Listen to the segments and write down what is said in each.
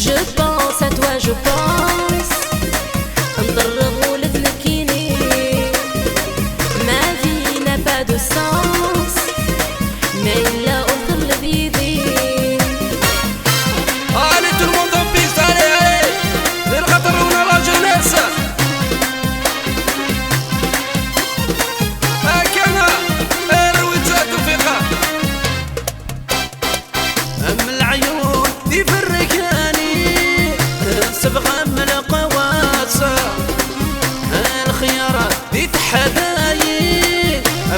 Je pense à toi, je pense. نضرب ولد نكيني. Ma vie n'a pas de sens. Mais il a autre le vivre. Allez tout le monde en piste, allez, allez. للخطر ولا لا جناس. هكذا الرويتة توفيقة. أم العيون يفرقاني صبغة من القواسة. الخيارات يتحداي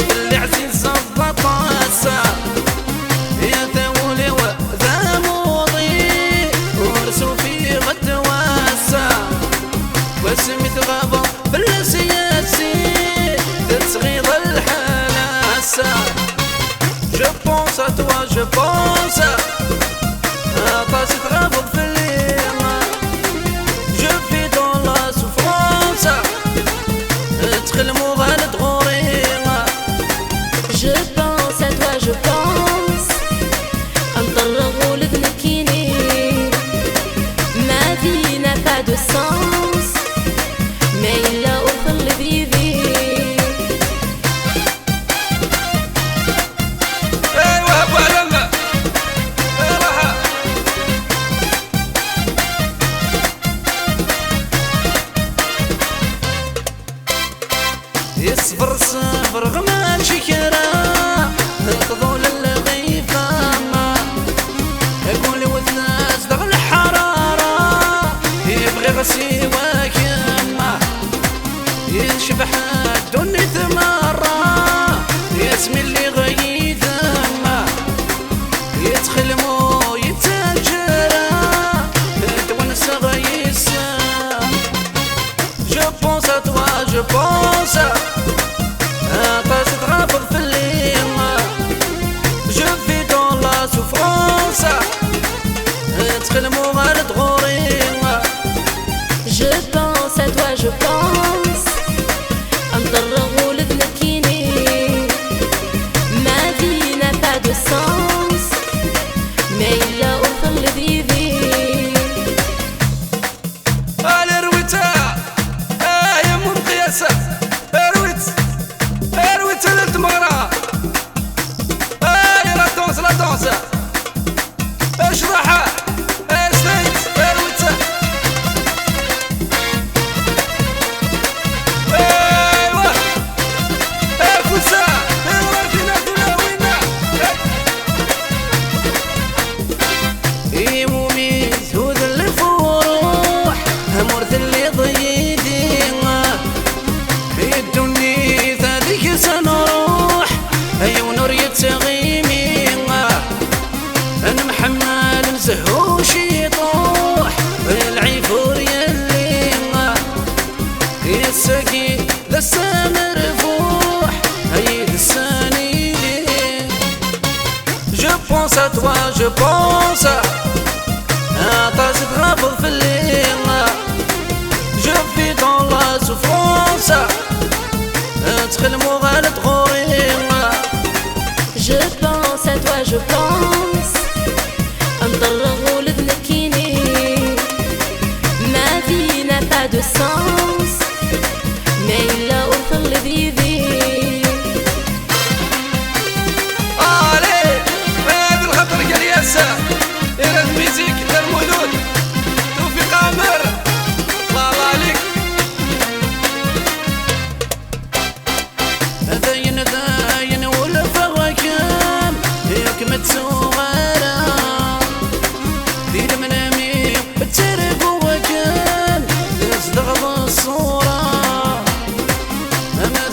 باللي عزيز البطاسة. يا ذولي وذا موضي ورسو في غد واسع. واسمي تغابة بالسياسي تصغير الحناسة. Je pense à toi, je pense. طاسي تغابط في الليل. Je vis dans la souffrance. تخلمو غالد غوري. Je pense à toi, je pense. نضرب ولد نكيني. Ma vie n'a pas de sens. Mais il a autre le vivre. ايوا ابو علم راحة. يصبر صبر غمان شكرا تظل الغيثامة. يقول والناس دغ الحرارة يبغي غسي وكيما. يشبح الدنيا ثمارة يسمي اللي غيثامة. يتخلمو يتاجرا تونس غيسا. Je pense à toi, je pense. طاسي تغابط في الليل. Je vis dans la souffrance. تخلمو غالد غوري. Je pense à toi, je pense. نضرب ولد نكيني. Ma vie n'a pas de sens. Mais il a autre le vivre. رويتها يا منقياسة. رويت للتمغرة. لا دونس لا دونس. اشرحها سنيت رويتها. ايوا فوسا وردنا كلها وينا. يمومي زود الفروح مرث اللي ضيدي. في الدنيا ذيك سنروح أي ونور يتغيمي. أنا محمل نزهوش يطوح العيفور يلي. يسقي لسه مرفوح هي لساني. Je pense à toi, je pense. طاسي تغابط في الليل. Je vis dans la souffrance. تخلمو غالد غوري. Je pense à toi, je pense. نضرب ولد نكيني. Ma vie n'a pas de sens. Mais il a autre le vivre. علي هذا الخطر قال ياسا. إلى الميزيك دار مولود توفيق عامر. الله الله عليك. داين ولا فواكم ياك متسوغرة. في المنامي بتسرق وكان يصدغ الصورة.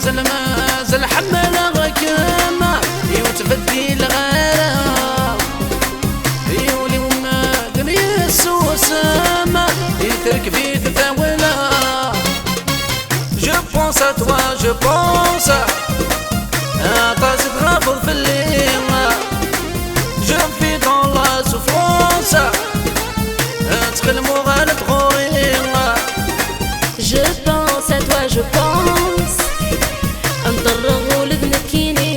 مازال حمل غكامة يوتفدي الغرام. يولي وما دنيا السوسامة يتركبي تتاولا. Je pense à toi, je pense. طاسي تغابط في الليل. Je vis dans la souffrance. تخلمو غالد غوري. Je pense à toi, je pense. نضرب ولد نكيني.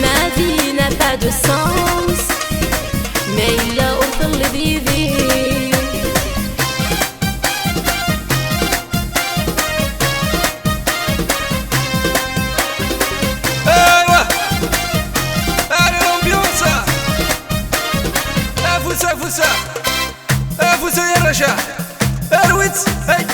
Ma vie n'a pas de sens. Mais il a autre le vivre. يا شاه ارويت هاي